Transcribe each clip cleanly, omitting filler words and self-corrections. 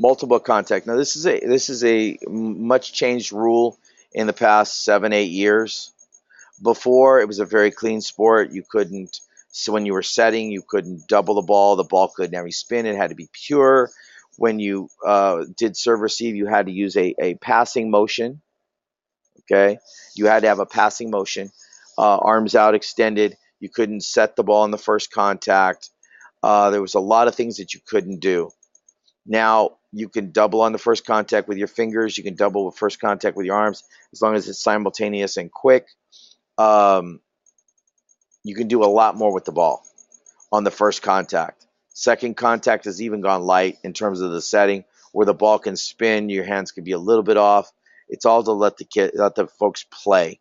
Multiple contact. Now this is a much changed rule in the past 7, 8 years. Before, it was a very clean sport. You couldn't, so when you were setting, you couldn't double the ball. The ball couldn't have any spin. It had to be pure. When you did serve receive, you had to use a passing motion. Okay, you had to have a passing motion, arms out, extended. You couldn't set the ball in the first contact. There was a lot of things that you couldn't do. Now you can double on the first contact with your fingers. You can double with first contact with your arms as long as it's simultaneous and quick. Um, you can do a lot more with the ball on the first contact. Second contact has even gone light in terms of the setting where the ball can spin, your hands can be a little bit off. It's all to let the folks play.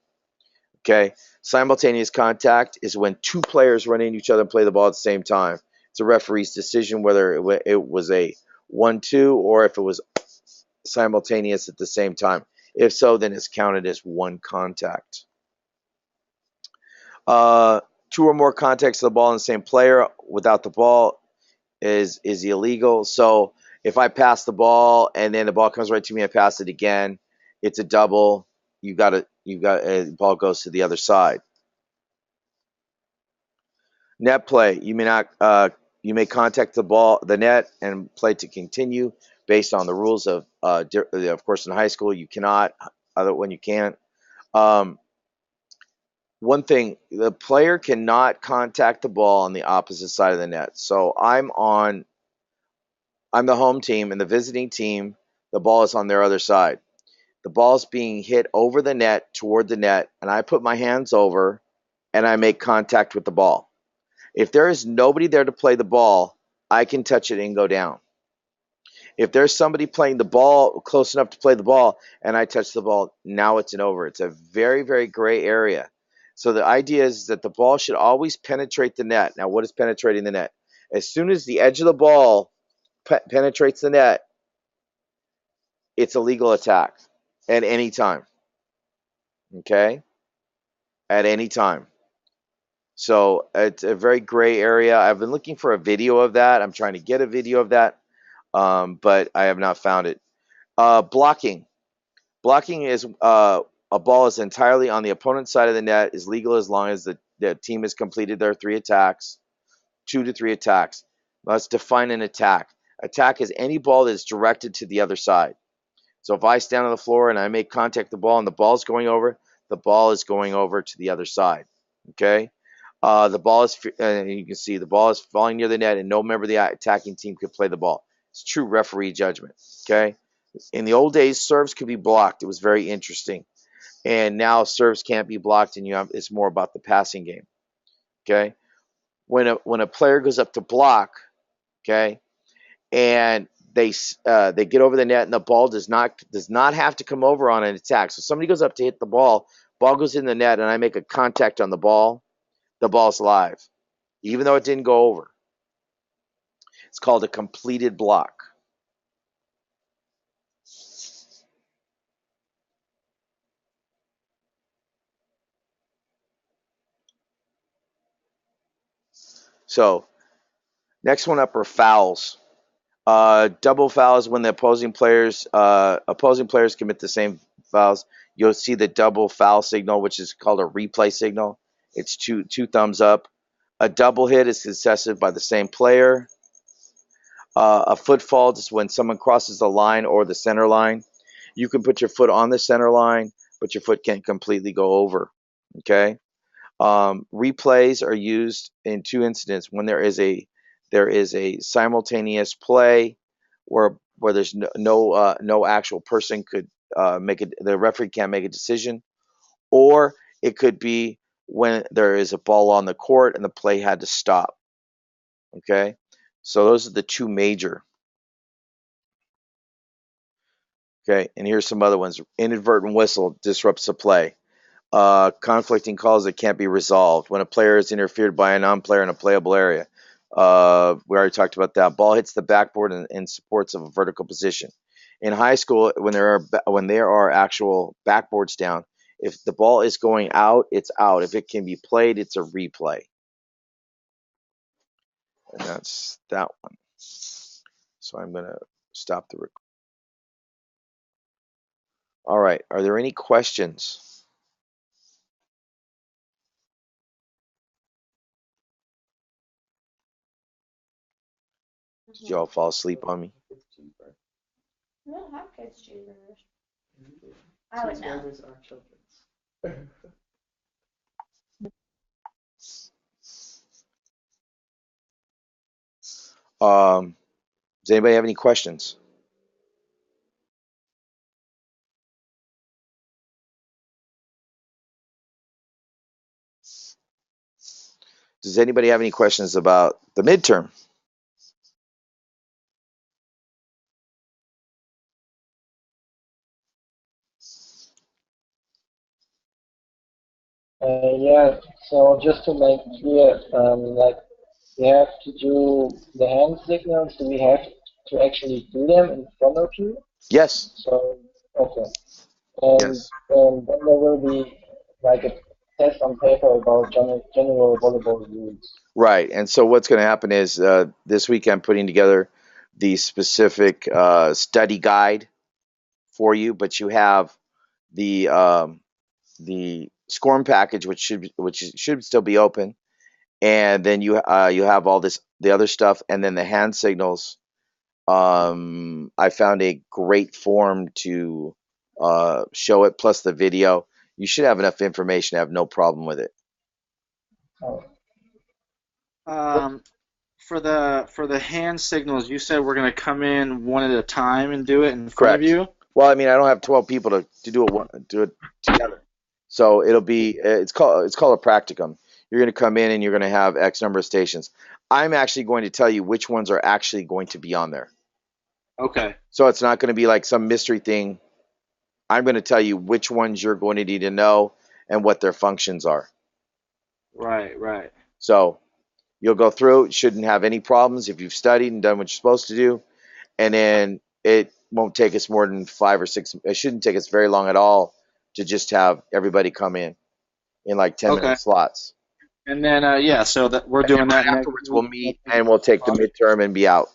Okay. Simultaneous contact is when two players run into each other and play the ball at the same time. It's a referee's decision whether it was a 1-2 or if it was simultaneous at the same time. If so, then it's counted as one contact. Uh, Two or more contacts of the ball in the same player without the ball is illegal. So if I pass the ball and then the ball comes right to me, I pass it again, it's a double. The ball goes to the other side. Net play. You may contact the net and play to continue based on the rules of course, in high school you cannot, other when you can't. Um, One thing, the player cannot contact the ball on the opposite side of the net. So I'm the home team and the visiting team, the ball is on their other side. The ball is being hit over the net toward the net, and I put my hands over and I make contact with the ball. If there is nobody there to play the ball, I can touch it and go down. If there's somebody playing the ball close enough to play the ball and I touch the ball, now it's an over. It's a very, very gray area. So the idea is that the ball should always penetrate the net. Now, what is penetrating the net? As soon as the edge of the ball penetrates the net, it's a legal attack at any time. Okay? At any time. So it's a very gray area. I've been looking for a video of that. I'm trying to get a video of that, but I have not found it. Blocking. Blocking is a ball is entirely on the opponent's side of the net is legal as long as the team has completed their 3 attacks, 2 to 3 attacks. Let's define an attack. Attack is any ball that is directed to the other side. So if I stand on the floor and I make contact with the ball and the ball is going over, the ball is going over to the other side. Okay? The ball is, you can see the ball is falling near the net and no member of the attacking team could play the ball. It's true referee judgment. Okay? In the old days, serves could be blocked. It was very interesting. And now serves can't be blocked, and it's more about the passing game. Okay? When a player goes up to block, okay, and they get over the net and the ball does not have to come over on an attack. So somebody goes up to hit the ball goes in the net, and I make a contact on the ball's live, even though it didn't go over. It's called a completed block. So next one up are fouls. Double fouls when the opposing players commit the same fouls. You'll see the double foul signal, which is called a replay signal. It's two thumbs up. A double hit is successive by the same player. A foot fault is when someone crosses the line or the center line. You can put your foot on the center line, but your foot can't completely go over. Okay. Replays are used in 2 incidents when there is a simultaneous play where there's no actual person could make it. The referee can't make a decision, or it could be when there is a ball on the court and the play had to stop. Okay, so those are the two major. Okay, and here's some other ones. Inadvertent whistle disrupts the play. Conflicting calls that can't be resolved. When a player is interfered by a non-player in a playable area. We already talked about that. Ball hits the backboard in supports of a vertical position. In high school, when there are actual backboards down, if the ball is going out, it's out. If it can be played, it's a replay. And that's that one. So I'm going to Stop the recording. All right. Are there any questions? Did y'all fall asleep on me? We don't have kids cheeseburgers. I would know. Cheeseburgers are children's. Does anybody have any questions? Does anybody have any questions about the midterm? Yeah, so just to make clear, like we have to do the hand signals, do we have to actually do them in front of you? Yes. So, okay. And Yes. then there will be like a test on paper about general volleyball rules. Right. And so what's going to happen is this week I'm putting together the specific study guide for you, but you have the SCORM package, which should still be open, and then you have all this the other stuff, and then the hand signals. I found a great form to show it, plus the video. You should have enough information to have no problem with it. Oh, Um, for the hand signals, you said we're gonna come in one at a time and do it in front of Correct. you. Well, I mean, I don't have 12 people to do it together. So it'll be it's called a practicum. You're going to come in and you're going to have X number of stations. I'm actually going to tell you which ones are actually going to be on there. Okay. So it's not going to be like some mystery thing. I'm going to tell you which ones you're going to need to know and what their functions are. Right, right. So you'll go through, shouldn't have any problems if you've studied and done what you're supposed to do. And then it won't take us more than 5 or 6. It shouldn't take us very long at all to just have everybody come in like 10-minute Okay. slots. And then yeah, so that we're And then doing that right next afterwards, we'll week. meet and we'll take the midterm and be out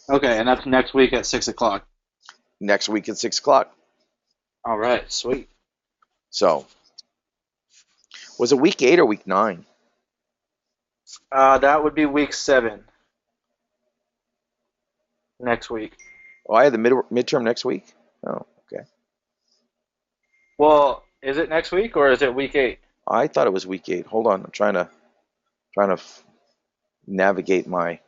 Okay, and that's next week at 6 o'clock. next week at 6 o'clock. All right, sweet. So, was it week 8 or week 9? That would be week 7 next week. Oh, I had the midterm next week. Oh, okay. Well, is it next week or is it week 8? I thought it was week 8. Hold on, I'm trying to navigate my